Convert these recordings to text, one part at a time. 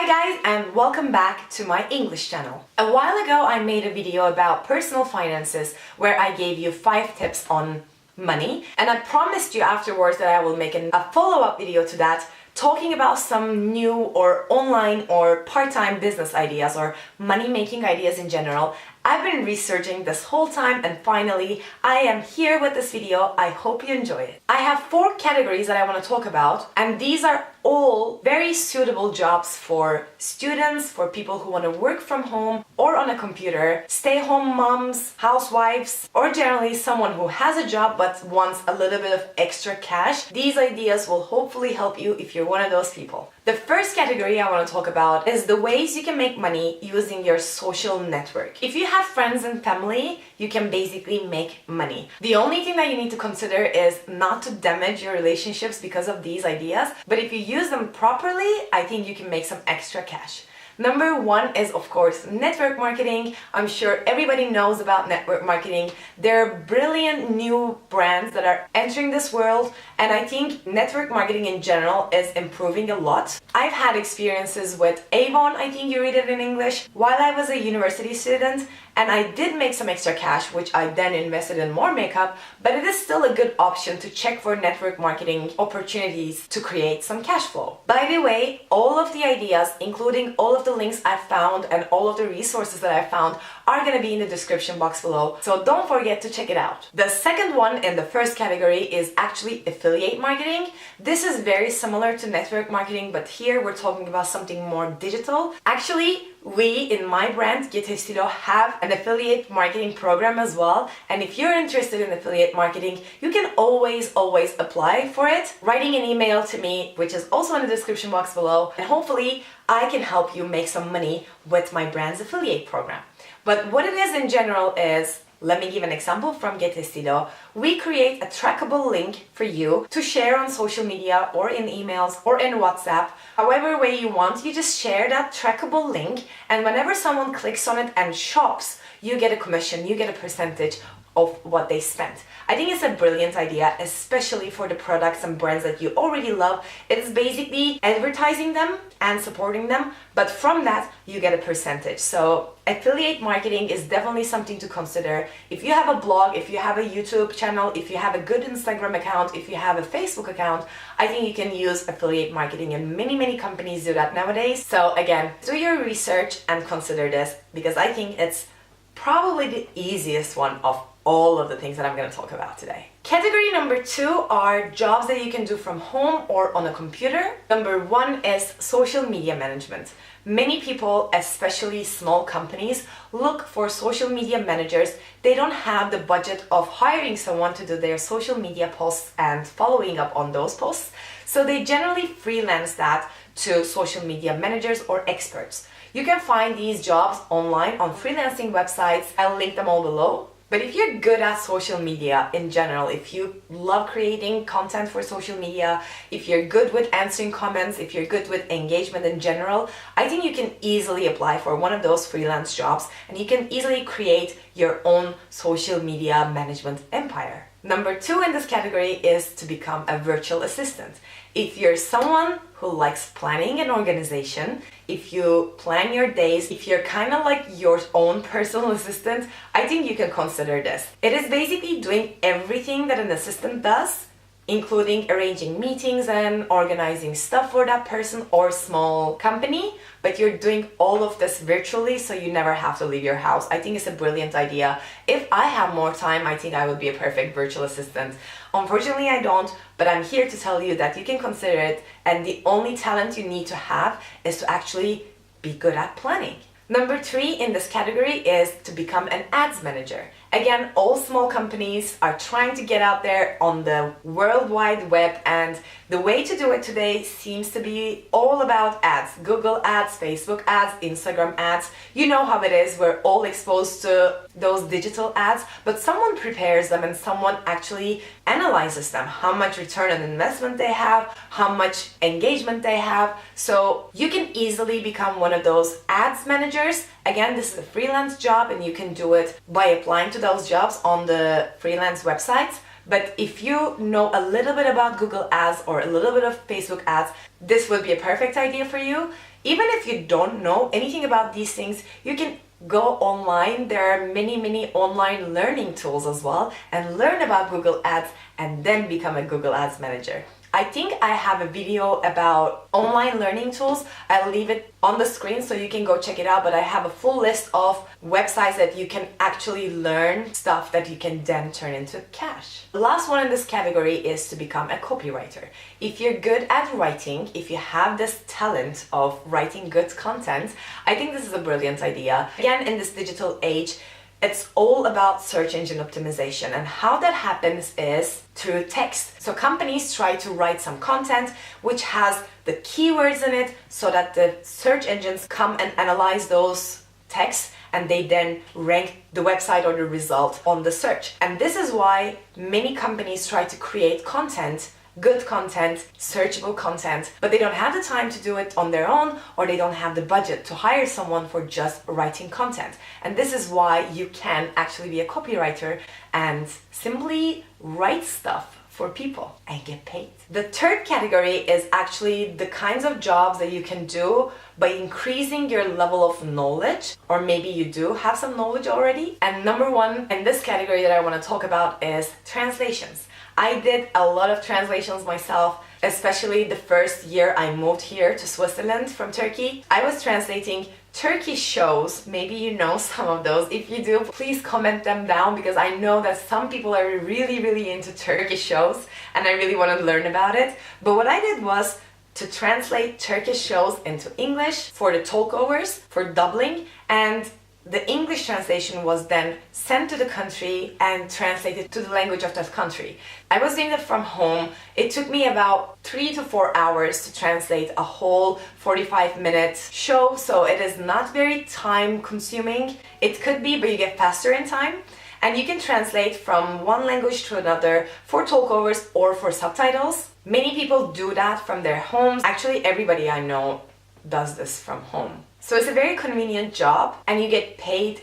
Hi guys, and welcome back to my English channel. A while ago I made a video about personal finances where I gave you 5 tips on money, and I promised you afterwards that I will make a follow-up video to that talking about some new or online or part-time business ideas or money-making ideas in general. I've been researching this whole time and finally I am here with this video. I hope you enjoy it. I have 4 categories that I want to talk about, and these are all very suitable jobs for students, for people who want to work from home or on a computer, stay-home moms, housewives, or generally someone who has a job but wants a little bit of extra cash. These ideas will hopefully help you if you're one of those people. The first category I want to talk about is the ways you can make money using your social network. If you have friends and family, you can basically make money. The only thing that you need to consider is not to damage your relationships because of these ideas, but if you use them properly, I think you can make some extra cash. Number 1 is, of course, network marketing. I'm sure everybody knows about network marketing. There are brilliant new brands that are entering this world, and I think network marketing in general is improving a lot. I've had experiences with Avon, I think you read it in English, while I was a university student, and I did make some extra cash, which I then invested in more makeup, but it is still a good option to check for network marketing opportunities to create some cash flow. By the way, all of the ideas, including all of the links I found and all of the resources that I found, are going to be in the description box below, so don't forget to check it out. The second one in the first category is actually affiliate marketing. This is very similar to network marketing, but here we're talking about something more digital. Actually, we in my brand, Estilo, have an affiliate marketing program as well, and if you're interested in affiliate marketing, you can always apply for it, writing an email to me, which is also in the description box below, and hopefully I can help you make some money with my brand's affiliate program. But what it is in general is, let me give an example from Estilo. We create a trackable link for you to share on social media or in emails or in WhatsApp. However way you want, you just share that trackable link, and whenever someone clicks on it and shops, you get a commission, you get a percentage of what they spent. I think it's a brilliant idea, especially for the products and brands that you already love. It is basically advertising them and supporting them, but from that you get a percentage. So affiliate marketing is definitely something to consider. If you have a blog, if you have a YouTube channel, if you have a good Instagram account, if you have a Facebook account, I think you can use affiliate marketing, and many companies do that nowadays. So again, do your research and consider this, because I think it's probably the easiest one of all of the things that I'm going to talk about today. Category number 2 are jobs that you can do from home or on a computer. Number 1 is social media management. Many people, especially small companies, look for social media managers. They don't have the budget of hiring someone to do their social media posts and following up on those posts, so they generally freelance that to social media managers or experts. You can find these jobs online on freelancing websites. I'll link them all below. But if you're good at social media in general, if you love creating content for social media, if you're good with answering comments, if you're good with engagement in general, I think you can easily apply for one of those freelance jobs, and you can easily create your own social media management empire. Number 2 in this category is to become a virtual assistant. If you're someone who likes planning and organization, if you plan your days, if you're kind of like your own personal assistant, I think you can consider this. It is basically doing everything that an assistant does, including arranging meetings and organizing stuff for that person or small company, but you're doing all of this virtually, so you never have to leave your house. I think it's a brilliant idea. If I have more time, I think I would be a perfect virtual assistant. Unfortunately, I don't, but I'm here to tell you that you can consider it, and the only talent you need to have is to actually be good at planning. Number 3 in this category is to become an ads manager. Again, all small companies are trying to get out there on the World Wide Web, and the way to do it today seems to be all about ads. Google ads, Facebook ads, Instagram ads. You know how it is, we're all exposed to those digital ads, but someone prepares them and someone actually analyzes them, how much return on investment they have, how much engagement they have. So you can easily become one of those ads managers. Again, this is a freelance job, and you can do it by applying to those jobs on the freelance websites. But if you know a little bit about Google ads or a little bit of Facebook ads, this would be a perfect idea for you. Even if you don't know anything about these things, you can go online. There are many online learning tools as well, and learn about Google Ads and then become a Google Ads manager. I think I have a video about online learning tools. I'll leave it on the screen so you can go check it out, but I have a full list of websites that you can actually learn stuff that you can then turn into cash. The last one in this category is to become a copywriter. If you're good at writing, if you have this talent of writing good content, I think this is a brilliant idea. Again, in this digital age, it's all about search engine optimization, and how that happens is through text. So companies try to write some content which has the keywords in it so that the search engines come and analyze those texts, and they then rank the website or the result on the search. And this is why many companies try to create content, good content, searchable content, but they don't have the time to do it on their own, or they don't have the budget to hire someone for just writing content. And this is why you can actually be a copywriter and simply write stuff for people and get paid. The third category is actually the kinds of jobs that you can do by increasing your level of knowledge, or maybe you do have some knowledge already. And number one in this category that I want to talk about is translations. I did a lot of translations myself, especially the first year I moved here to Switzerland from Turkey. I was translating Turkish shows. Maybe you know some of those. If you do, please comment them down, because I know that some people are really into Turkish shows and I really want to learn about it. But what I did was to translate Turkish shows into English for the talkovers, for dubbing, and the English translation was then sent to the country and translated to the language of that country. I was doing that from home. It took me about 3 to 4 hours to translate a whole 45-minute show, so it is not very time consuming. It could be, but you get faster in time. And you can translate from one language to another for talkovers or for subtitles. Many people do that from their homes. Actually, everybody I know does this from home. So it's a very convenient job, and you get paid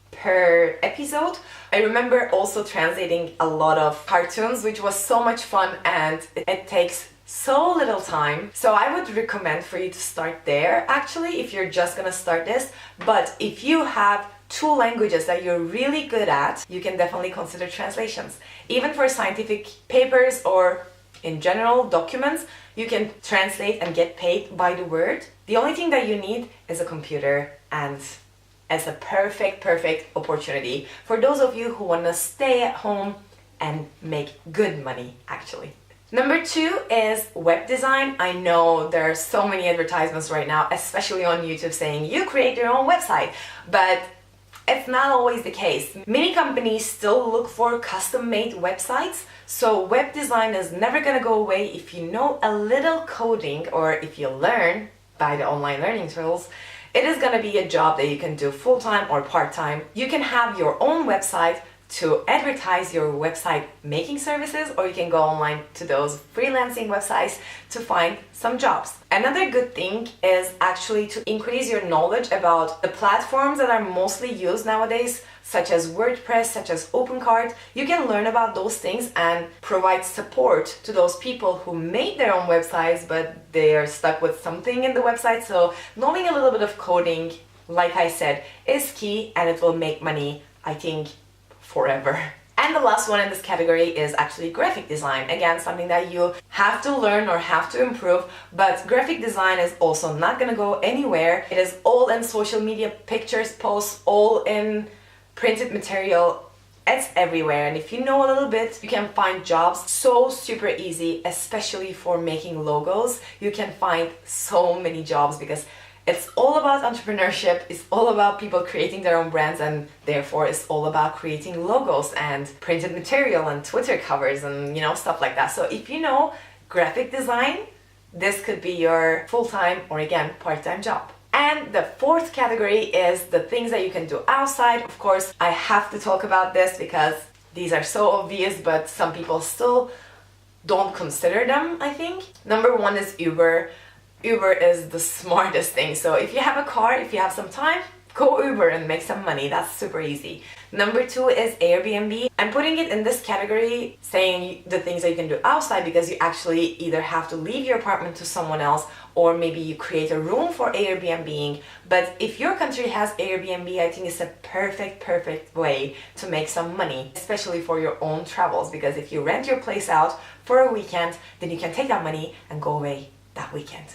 per episode. I remember also translating a lot of cartoons, which was so much fun, and it takes so little time. So I would recommend for you to start there, actually, if you're just gonna start this. But if you have 2 languages that you're really good at, you can definitely consider translations. Even for scientific papers or in general documents, you can translate and get paid by the word. The only thing that you need is a computer, and it's a perfect opportunity for those of you who want to stay at home and make good money, actually. Number 2 is web design. I know there are so many advertisements right now, especially on YouTube, saying you create your own website, but it's not always the case. Many companies still look for custom-made websites, so web design is never gonna go away if you know a little coding, or if you learn by the online learning tools. It is gonna be a job that you can do full-time or part-time. You can have your own website to advertise your website making services, or you can go online to those freelancing websites to find some jobs. Another good thing is actually to increase your knowledge about the platforms that are mostly used nowadays, such as WordPress, such as OpenCart. You can learn about those things and provide support to those people who made their own websites, but they are stuck with something in the website. So knowing a little bit of coding, like I said, is key, and it will make money, I think, forever. And the last one in this category is actually graphic design. Again, something that you have to learn or have to improve, but graphic design is also not gonna go anywhere. It is all in social media, pictures, posts, all in printed material. It's everywhere, and if you know a little bit, you can find jobs so super easy, especially for making logos. You can find so many jobs because it's all about entrepreneurship, it's all about people creating their own brands, and therefore it's all about creating logos and printed material and Twitter covers and, you know, stuff like that. So if you know graphic design, this could be your full-time or, again, part-time job. And the 4th category is the things that you can do outside. Of course, I have to talk about this because these are so obvious, but some people still don't consider them, I think. Number 1 is Uber. Uber is the smartest thing. So if you have a car, if you have some time, Go Uber and make some money. That's super easy. Number 2 is Airbnb. I'm putting it in this category, saying the things that you can do outside, because you actually either have to leave your apartment to someone else, or maybe you create a room for Airbnb. But if your country has Airbnb, I think it's a perfect way to make some money, especially for your own travels, because if you rent your place out for a weekend, then you can take that money and go away that weekend.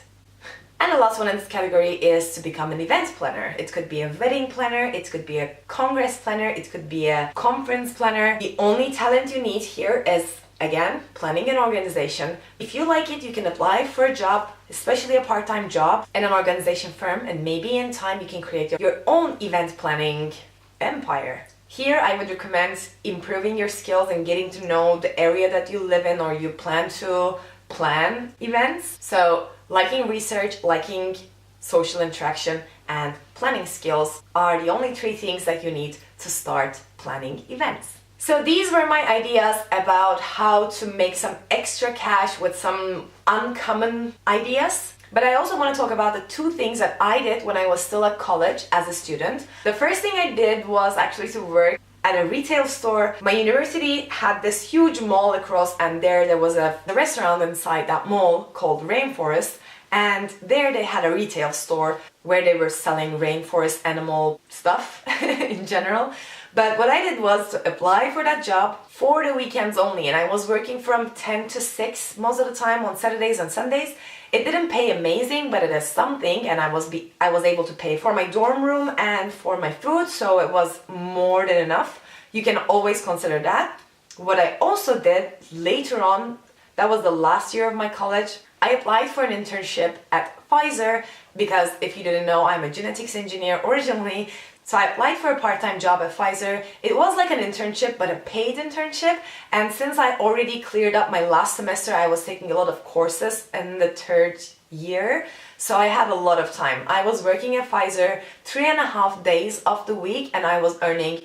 And the last one in this category is to become an event planner. It could be a wedding planner, it could be a congress planner, it could be a conference planner. The only talent you need here is, again, planning and organization. If you like it, you can apply for a job, especially a part-time job in an organization firm, and maybe in time you can create your own event planning empire. Here I would recommend improving your skills and getting to know the area that you live in or you plan to plan events. So liking research, liking social interaction, and planning skills are the only 3 things that you need to start planning events. So these were my ideas about how to make some extra cash with some uncommon ideas. But I also want to talk about the 2 things that I did when I was still at college as a student. The first thing I did was actually to work at a retail store. My university had this huge mall across, and there was a restaurant inside that mall called Rainforest, and there they had a retail store where they were selling rainforest animal stuff in general. But what I did was to apply for that job for the weekends only, and I was working from 10 to 6 most of the time on Saturdays and Sundays. It didn't pay amazing, but it is something, and I was able to pay for my dorm room and for my food, so it was more than enough. You can always consider that. What I also did later on, that was the last year of my college, I applied for an internship at Pfizer, because if you didn't know, I'm a genetics engineer originally. So I applied for a part-time job at Pfizer. It was like an internship, but a paid internship. And since I already cleared up my last semester, I was taking a lot of courses in the 3rd year. So I had a lot of time. I was working at Pfizer 3.5 days of the week, and I was earning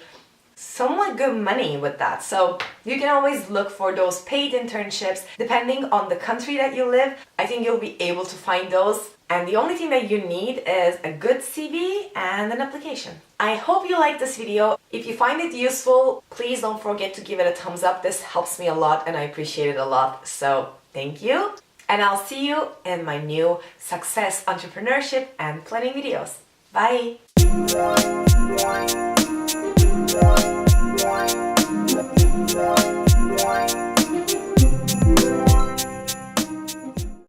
somewhat good money with that. So you can always look for those paid internships depending on the country that you live. I think you'll be able to find those. And the only thing that you need is a good CV and an application. I hope you liked this video. If you find it useful, please don't forget to give it a thumbs up. This helps me a lot and I appreciate it a lot. So thank you. And I'll see you in my new success, entrepreneurship, and planning videos. Bye. Bye.